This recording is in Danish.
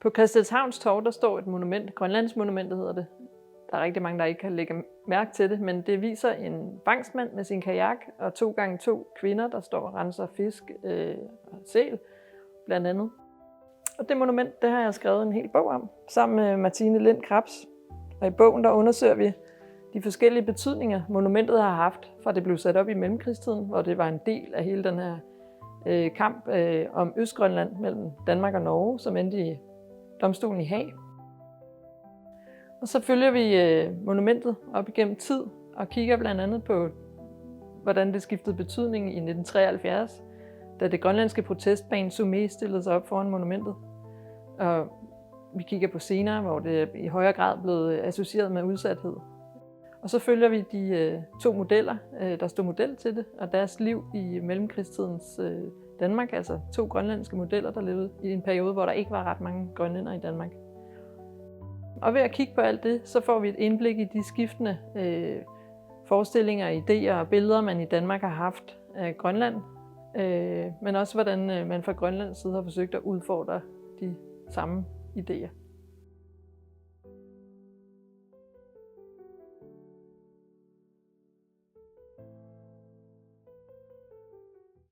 På Christianshavns Torv, der står et monument, Grønlandsmonumentet hedder det. Der er rigtig mange, der ikke kan lægge mærke til det, men det viser en fangstmand med sin kajak og 2x2 kvinder, der står og renser fisk og sæl, blandt andet. Og det monument, det har jeg skrevet en hel bog om, sammen med Martine Lind Krabs. Og i bogen, der undersøger vi de forskellige betydninger, monumentet har haft, fra det blev sat op i mellemkrigstiden, hvor det var en del af hele den her kamp om Østgrønland mellem Danmark og Norge, som endte i domstolen i Haag. Og så følger vi monumentet op igennem tid og kigger blandt andet på, hvordan det skiftede betydning i 1973, da det grønlandske protestband Sumé stillede sig op foran monumentet. Og vi kigger på senere, hvor det i højere grad blev associeret med udsathed. Og så følger vi de 2 modeller, der stod model til det, og deres liv i mellemkrigstidens Danmark, altså 2 grønlandske modeller, der levede i en periode, hvor der ikke var ret mange grønlændere i Danmark. Og ved at kigge på alt det, så får vi et indblik i de skiftende forestillinger, idéer og billeder, man i Danmark har haft af Grønland, men også hvordan man fra Grønlands side har forsøgt at udfordre de samme idéer.